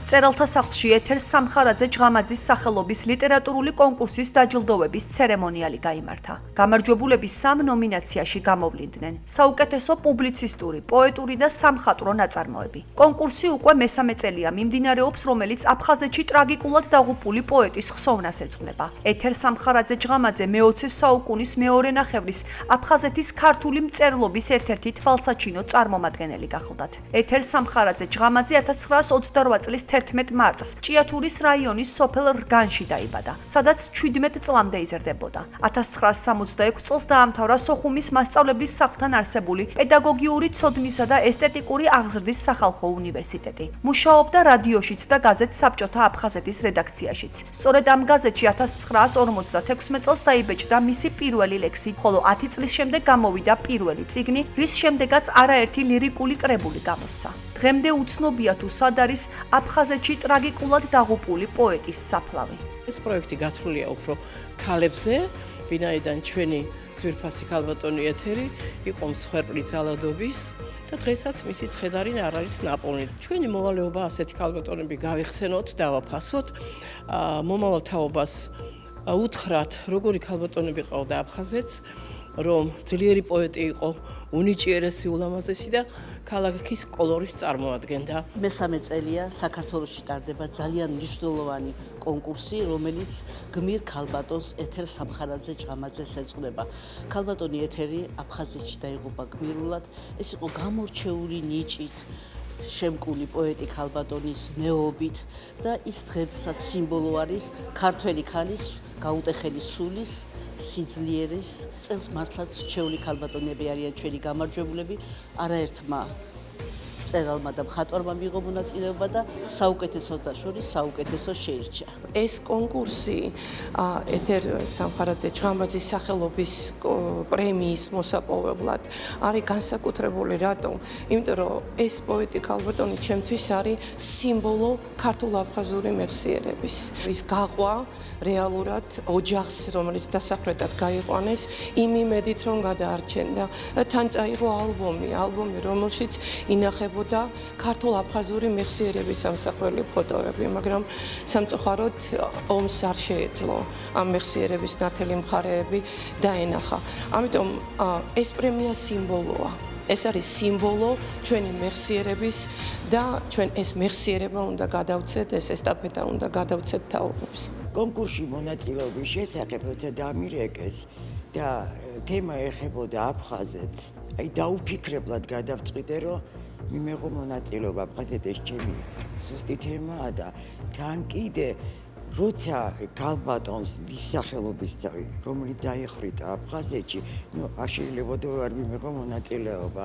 წერალთა სახლში ეთერ სამხარაძე ჭღამაძის სახელობის ლიტერატურული კონკურსის დაჯილდოვების ცერემონიალი გაიმართა. გამარჯვებულები 3 ნომინაციაში გამოვლინდნენ: საუკეთესო პუბლიცისტური, პოეტური და სამხატვრო ნაწარმოები. კონკურსი უკვე მესამე წელია მიმდინარეობს, რომელიც აფხაზეთში ტრაგიკულად დაღუპული პოეტის ხსოვნას ეძღვნება. ეთერ სამხარაძე ჭღამაძე მე-20 საუკუნის მეორე ნახევრის აფხაზეთის ქართული მწერლობის ერთ-ერთი თვალსაჩინო წარმომადგენელი გახლდათ. ეთერ სამხარაძე ჭღამაძე 1928 წლის 11 მარტს ჭიათურის რაიონის სოფელ რგანში დაიბადა, სადაც 17 წლამდე იზრდებოდა. 1966 წელს დაამთავრა სოხუმის მასწავლებლის სახლთან არსებული პედაგოგიური ცოდნისა და ესთეტიკური აღზრდის სახალხო უნივერსიტეტი. მუშაობდა რადიოშიც და გაზეთ საბჭოთა აფხაზეთის რედაქციაშიც. სწორედ ამ გაზეთში 1956 წელს დაიბეჭდა მისი პირველი ლექსი, ხოლო 10 წლის შემდეგ გამოვიდა პირველი წიგნი, რის შემდეგაც არაერთი ლირიკული კრებული გამოსცა. დღემდე უცნობია თუ სად არის აფხაზეთში ტრაგიკულად დაღუპული პოეტის საფლავი. ეს პროექტი გათვლილია უფრო ქალებზე, ვინაიდან ჩვენი ძვირფასი ქალბატონი ეთერი იყო მსხვერპლი ძალადობის და დღესაც მისი ცხედარი არ არის ნაპოვნი. ჩვენი მოვალეობა ასეთი ქალბატონები გავიხსენოთ, დავაფასოთ, მომავალ თაობას უთხრათ, როგორი ქალბატონები ყავდა აფხაზეთს, რომ ძლიერი პოეტი იყო, უნიჭიერესი, ულამაზესი და ქალაქის კოლორის წარმოადგენდა. მესამე წელია საქართველოში ტარდება ძალიან მნიშვნელოვანი კონკურსი, რომელიც გმირ ქალბატონს ეთერ სამხარაძე ჭღამაძეს ეძღვნება. ქალბატონი ეთერი აფხაზეთში დაიღუპა გმირულად, ეს იყო გამორჩეული ნიჭით შემკული პოეტი ქალბატონის ნეობით და ის დღესაც სიმბოლო არის ქართველი ქალის გაუტეხელი სულის სიძლიერის წელს მართლაც რჩეული ქალბატონები არიან ჩვენი გამარჯვებულები. არაერთმა წერალმა და მხატვარმა მიიღო მონაწილეობა და საუკეთესოთა შორის საუკეთესო შეირჩა. ეს კონკურსი ეთერ სამხარაძე ჭღამაძის სახელობის პრემიის მოსაპოვებლად არის განსაკუთრებული. რატომ? იმიტომ რომ ეს პოეტი ქალბატონი ჩემთვის არის სიმბოლო ქართულ-აფხაზური მეხსიერების. ის გაყვა რეალურად ოჯახს, რომელიც დასახლებად გაიყვანეს, იმ იმედით რომ გადაარჩენდა. თან წაიღო ალბომი, რომელშიც ინახება ქართულ-აფხაზური მეხსიერების ამსახველი ფოტოები, მაგრამ სამწუხაროდ ომს არ შეეძლო ამ მეხსიერების ნათელი მხარეები დაენახა. ამიტომ ეს პრემია სიმბოლოა. ეს არის სიმბოლო ჩვენი მეხსიერების და ჩვენ ეს მეხსიერება უნდა გადავცეთ, ეს ესტაფეტა უნდა გადავცეთ თაობებს. კონკურსში მონაწილეობის შესახებ დამირეკეს და თემა ეხებოდა აფხაზეთს. აი დაუფიქრებლად გადავწყვიტე, რომ მიმეღო მონაწილეობა აფხაზეთის ჩემი სუსტი თემაა და თან კიდე როცა ქალბატონს მის სახელობის ძაღლი, რომელიც დაიხვრიტა აფხაზეთში, არ შეიძლებოდა არ მიმეღო მონაწილეობა.